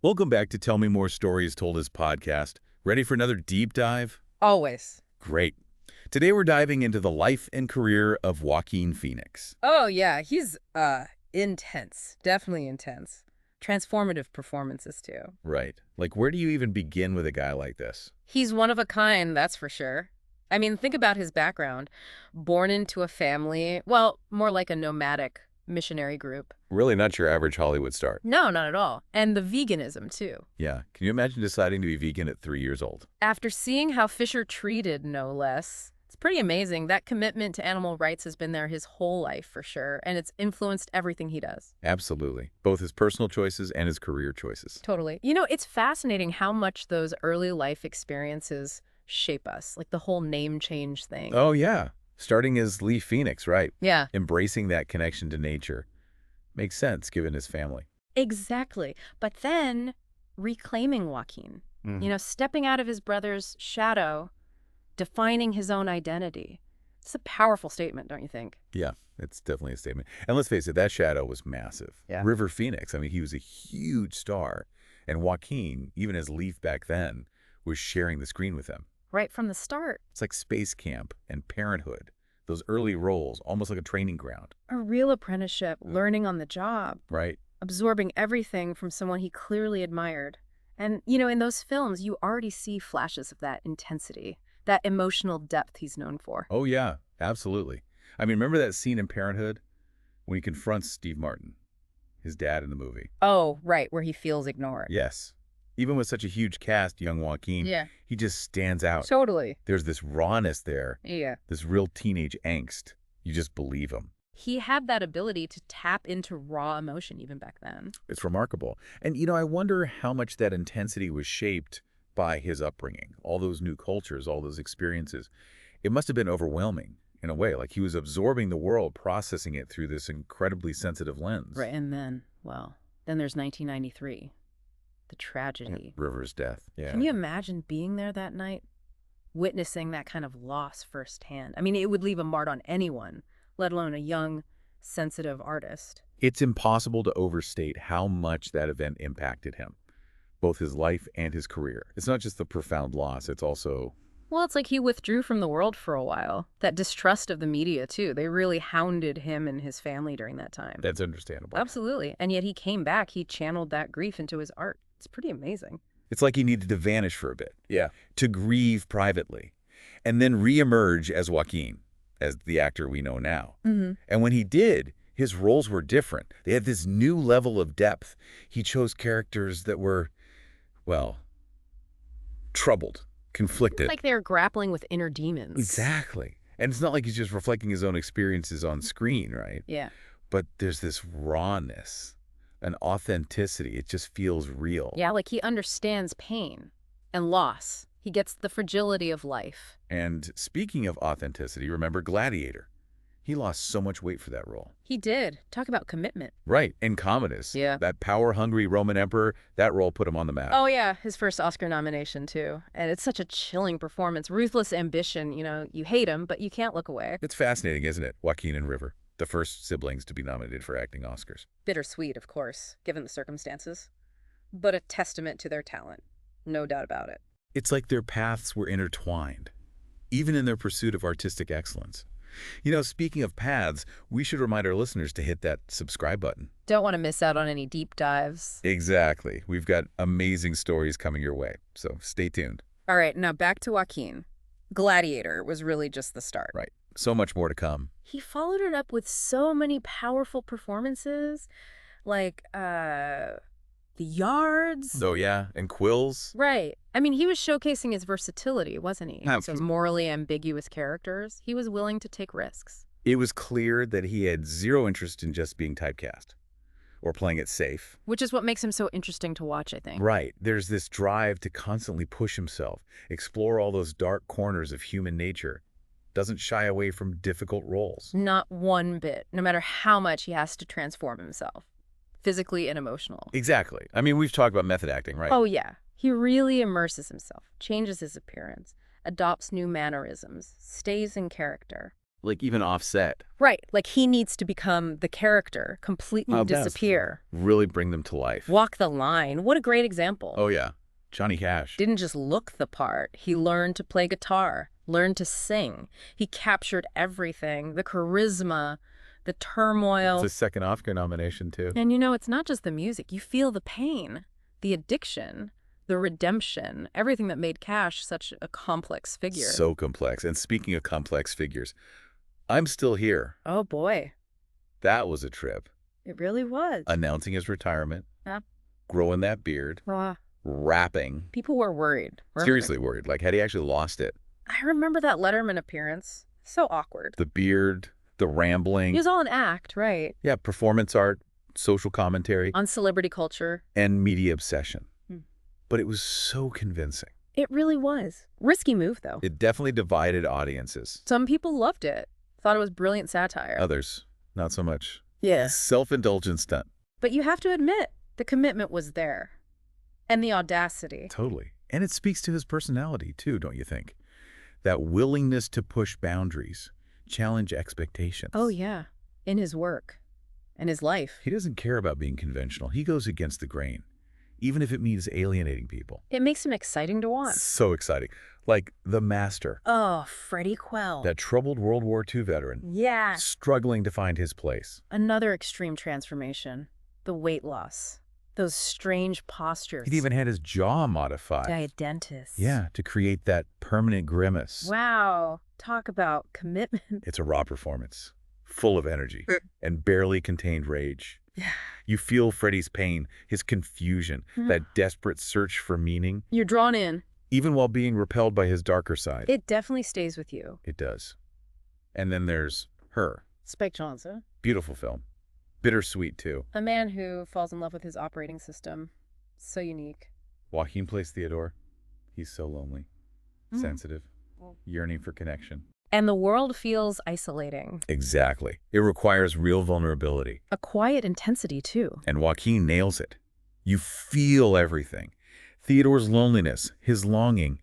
Welcome back to Tell Me More Stories Told as podcast. Ready for another deep dive? Always. Great. Today we're diving into the life and career of Joaquin Phoenix. Oh, yeah. He's intense. Definitely intense. Transformative performances, too. Right. Like, where do you even begin with a guy like this? He's one of a kind, that's for sure. I mean, think about his background. Born into a family, well, more like a nomadic missionary group. Really not your average Hollywood star. No, not at all. And the veganism, too. Yeah. Can you imagine deciding to be vegan at 3 years old? After seeing how fish are treated, no less. It's pretty amazing. That commitment to animal rights has been there his whole life, for sure, and it's influenced everything he does. Absolutely. Both his personal choices and his career choices. Totally. You know, it's fascinating how much those early life experiences shape us, like the whole name change thing. Oh, yeah. Starting as Lee Phoenix, right? Yeah. Embracing that connection to nature. Makes sense, given his family. Exactly. But then reclaiming Joaquin, stepping out of his brother's shadow, defining his own identity. It's a powerful statement, don't you think? Yeah, it's definitely a statement. And let's face it, that shadow was massive. Yeah. River Phoenix, I mean, he was a huge star. And Joaquin, even as Leaf back then, was sharing the screen with him. Right from the start. It's like SpaceCamp and Parenthood. Those early roles, almost like a training ground. A real apprenticeship, learning on the job, Right. absorbing everything from someone he clearly admired. And, in those films, you already see flashes of that intensity, that emotional depth he's known for. Oh, yeah, absolutely. I mean, remember that scene in Parenthood when he confronts Steve Martin, his dad in the movie? Oh, right, where he feels ignored. Yes. Even with such a huge cast, young Joaquin, Yeah. he just stands out. Totally. There's this rawness there, Yeah. this real teenage angst. You just believe him. He had that ability to tap into raw emotion even back then. It's remarkable. And, I wonder how much that intensity was shaped by his upbringing, all those new cultures, all those experiences. It must have been overwhelming in a way, like he was absorbing the world, processing it through this incredibly sensitive lens. Right, and then there's 1993, the tragedy. River's death. Yeah. Can you imagine being there that night, witnessing that kind of loss firsthand? I mean, it would leave a mark on anyone, let alone a young, sensitive artist. It's impossible to overstate how much that event impacted him, both his life and his career. It's not just the profound loss, it's also... Well, it's like he withdrew from the world for a while. That distrust of the media, too. They really hounded him and his family during that time. That's understandable. Absolutely. And yet he came back. He channeled that grief into his art. It's pretty amazing. It's like he needed to vanish for a bit. Yeah. To grieve privately. And then reemerge as Joaquin, as the actor we know now. Mm-hmm. And when he did, his roles were different. They had this new level of depth. He chose characters that were, well, troubled, conflicted. Like they're grappling with inner demons. Exactly. And it's not like he's just reflecting his own experiences on screen, right? Yeah. But there's this rawness, an authenticity. It just feels real. Yeah, like he understands pain and loss. He gets the fragility of life. And speaking of authenticity, remember Gladiator. He lost so much weight for that role. He did. Talk about commitment. Right. And Commodus. Yeah. That power-hungry Roman emperor, that role put him on the map. Oh, yeah. His first Oscar nomination, too. And it's such a chilling performance. Ruthless ambition. You hate him, but you can't look away. It's fascinating, isn't it? Joaquin and River, the first siblings to be nominated for acting Oscars. Bittersweet, of course, given the circumstances. But a testament to their talent. No doubt about it. It's like their paths were intertwined, even in their pursuit of artistic excellence. Speaking of paths, we should remind our listeners to hit that subscribe button. Don't want to miss out on any deep dives. Exactly. We've got amazing stories coming your way, so stay tuned. All right, now back to Joaquin. Gladiator was really just the start. Right. So much more to come. He followed it up with so many powerful performances, like The Yards. Oh, yeah. And Quills. Right. I mean, he was showcasing his versatility, wasn't he? Absolutely. So morally ambiguous characters. He was willing to take risks. It was clear that he had zero interest in just being typecast or playing it safe. Which is what makes him so interesting to watch, I think. Right. There's this drive to constantly push himself, explore all those dark corners of human nature. Doesn't shy away from difficult roles. Not one bit, no matter how much he has to transform himself, physically and emotional. Exactly. I mean, we've talked about method acting, right? Oh, yeah. He really immerses himself, changes his appearance, adopts new mannerisms, stays in character. like even offset. Right, like he needs to become the character, completely disappear. Really bring them to life. Walk the line. What a great example. Oh, yeah. Johnny Cash. Didn't just look the part. He learned to play guitar, learned to sing. He captured everything, the charisma, the turmoil. It's a second Oscar nomination, too. And it's not just the music. You feel the pain, the addiction, the redemption, everything that made Cash such a complex figure. So complex. And speaking of complex figures, I'm Still Here. Oh, boy. That was a trip. It really was. Announcing his retirement, Yeah. growing that beard, rapping. People were worried. Seriously worried. Like, had he actually lost it? I remember that Letterman appearance. So awkward. The beard, the rambling. It was all an act, right? Yeah, performance art, social commentary. On celebrity culture. And media obsession. But it was so convincing. It really was. Risky move, though. It definitely divided audiences. Some people loved it. Thought it was brilliant satire. Others, not so much. Yeah. Self-indulgent stunt. But you have to admit, the commitment was there. And the audacity. Totally. And it speaks to his personality, too, don't you think? That willingness to push boundaries, challenge expectations. Oh, yeah. In his work. And his life. He doesn't care about being conventional. He goes against the grain, even if it means alienating people. It makes him exciting to watch. So exciting. Like The Master. Oh, Freddie Quell. That troubled World War II veteran. Yeah. Struggling to find his place. Another extreme transformation. The weight loss. Those strange postures. He'd even had his jaw modified. By a dentist. Yeah, to create that permanent grimace. Wow. Talk about commitment. It's a raw performance, full of energy and barely contained rage. Yeah. You feel Freddie's pain, his confusion, that desperate search for meaning. You're drawn in. Even while being repelled by his darker side. It definitely stays with you. It does. And then there's Her. Spike Jonze. Beautiful film. Bittersweet, too. A man who falls in love with his operating system. So unique. Joaquin plays Theodore. He's so lonely, sensitive, yearning for connection. And the world feels isolating. Exactly. It requires real vulnerability. A quiet intensity, too. And Joaquin nails it. You feel everything. Theodore's loneliness, his longing,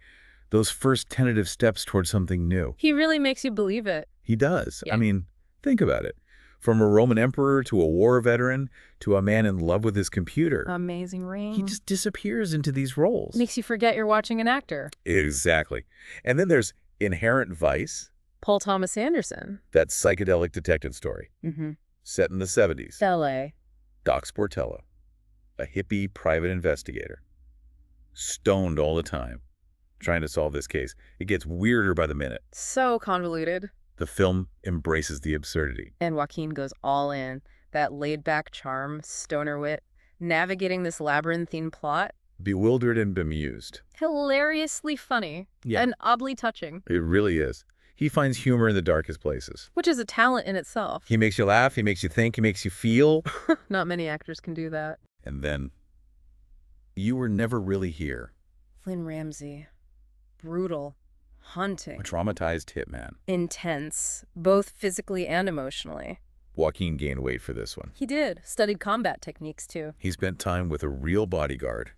those first tentative steps towards something new. He really makes you believe it. He does. Yeah. I mean, think about it. From a Roman emperor to a war veteran to a man in love with his computer. Amazing ring. He just disappears into these roles. Makes you forget you're watching an actor. Exactly. And then there's Inherent Vice. Paul Thomas Anderson. That psychedelic detective story. Set in the 70s. L.A. Doc Sportello. A hippie private investigator. Stoned all the time. Trying to solve this case. It gets weirder by the minute. So convoluted. The film embraces the absurdity. And Joaquin goes all in. That laid-back charm, stoner wit, navigating this labyrinthine plot. Bewildered and bemused. Hilariously funny. Yeah. And oddly touching. It really is. He finds humor in the darkest places. Which is a talent in itself. He makes you laugh, he makes you think, he makes you feel. Not many actors can do that. And then, You Were Never Really Here. Flynn Ramsey. Brutal. Haunting. A traumatized hitman. Intense, both physically and emotionally. Joaquin gained weight for this one. He did. Studied combat techniques, too. He spent time with a real bodyguard,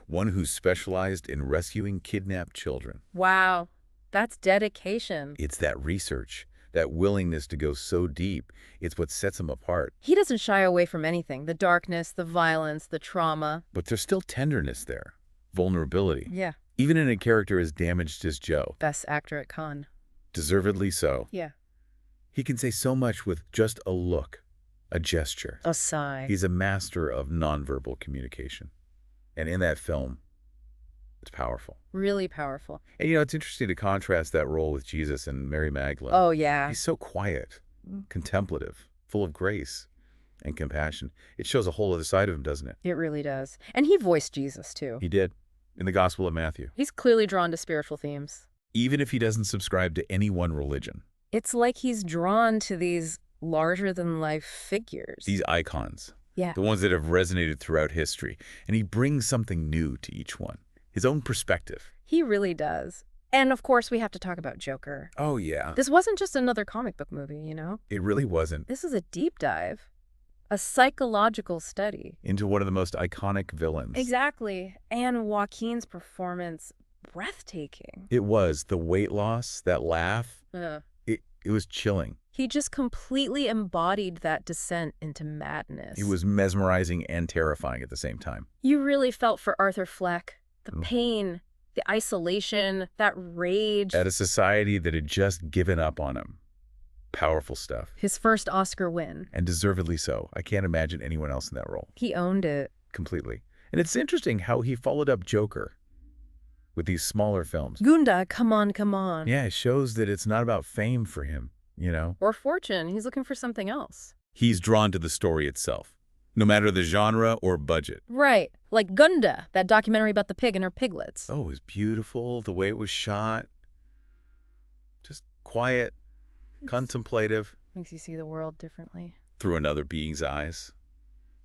one who specialized in rescuing kidnapped children. Wow. That's dedication. It's that research, that willingness to go so deep. It's what sets him apart. He doesn't shy away from anything. The darkness, the violence, the trauma. But there's still tenderness there. Vulnerability. Yeah. Even in a character as damaged as Joe. Best actor at Cannes. Deservedly so. Yeah. He can say so much with just a look, a gesture. A sigh. He's a master of nonverbal communication. And in that film, it's powerful. Really powerful. And it's interesting to contrast that role with Jesus and Mary Magdalene. Oh, yeah. He's so quiet, contemplative, full of grace and compassion. It shows a whole other side of him, doesn't it? It really does. And he voiced Jesus, too. He did. In the Gospel of Matthew. He's clearly drawn to spiritual themes. Even if he doesn't subscribe to any one religion. It's like he's drawn to these larger-than-life figures. These icons. Yeah. The ones that have resonated throughout history. And he brings something new to each one. His own perspective. He really does. And, of course, we have to talk about Joker. Oh, yeah. This wasn't just another comic book movie, It really wasn't. This is a deep dive. A psychological study. Into one of the most iconic villains. Exactly. And Joaquin's performance, breathtaking. It was. The weight loss, that laugh. It was chilling. He just completely embodied that descent into madness. He was mesmerizing and terrifying at the same time. You really felt for Arthur Fleck. The pain, the isolation, that rage. At a society that had just given up on him. Powerful stuff. His first Oscar win. And deservedly so. I can't imagine anyone else in that role. He owned it. Completely. And it's interesting how he followed up Joker with these smaller films. Gunda, come on, come on. Yeah, it shows that it's not about fame for him, you know? Or fortune. He's looking for something else. He's drawn to the story itself, no matter the genre or budget. Right. Like Gunda, that documentary about the pig and her piglets. Oh, it was beautiful, the way it was shot. Just quiet, contemplative. Makes you see the world differently. Through another being's eyes.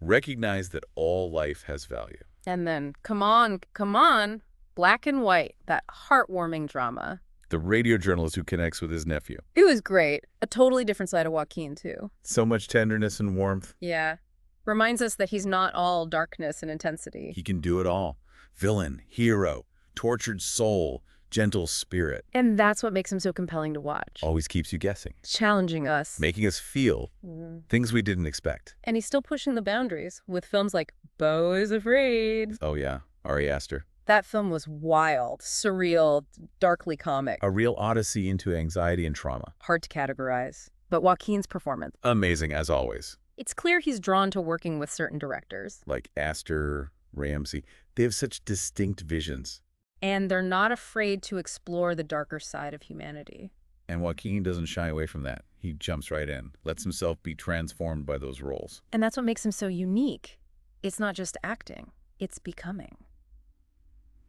Recognize that all life has value. And then, come on, Black and White, that heartwarming drama. The radio journalist who connects with his nephew. It was great. A totally different side of Joaquin, too. So much tenderness and warmth. Yeah. Reminds us that he's not all darkness and intensity. He can do it all. Villain, hero, tortured soul, gentle spirit. And that's what makes him so compelling to watch. Always keeps you guessing. Challenging us. Making us feel things we didn't expect. And he's still pushing the boundaries with films like Beau is Afraid. Oh yeah, Ari Aster. That film was wild, surreal, darkly comic. A real odyssey into anxiety and trauma. Hard to categorize. But Joaquin's performance. Amazing as always. It's clear he's drawn to working with certain directors. Like Aster, Ramsey. They have such distinct visions. And they're not afraid to explore the darker side of humanity. And Joaquin doesn't shy away from that. He jumps right in, lets himself be transformed by those roles. And that's what makes him so unique. It's not just acting, it's becoming.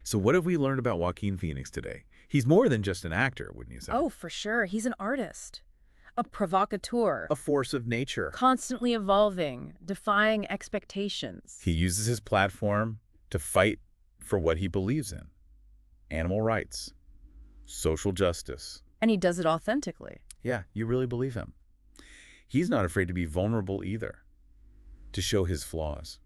So what have we learned about Joaquin Phoenix today? He's more than just an actor, wouldn't you say? Oh, for sure. He's an artist. A provocateur. A force of nature. Constantly evolving, defying expectations. He uses his platform to fight for what he believes in. Animal rights. Social justice. And he does it authentically. Yeah, you really believe him. He's not afraid to be vulnerable either. To show his flaws.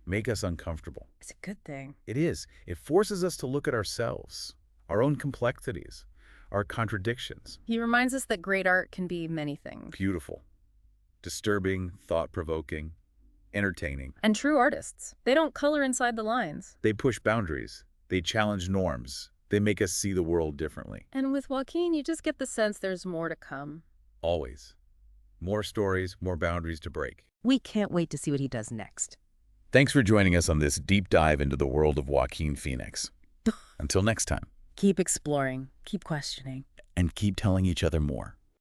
Make us uncomfortable. It's a good thing. It is. It forces us to look at ourselves, our own complexities, our contradictions. He reminds us that great art can be many things. Beautiful, disturbing, thought-provoking, entertaining. And true artists, they don't color inside the lines. They push boundaries. They challenge norms. They make us see the world differently. And with Joaquin, you just get the sense there's more to come. Always. More stories, more boundaries to break. We can't wait to see what he does next. Thanks for joining us on this deep dive into the world of Joaquin Phoenix. Until next time. Keep exploring, keep questioning. And keep telling each other more.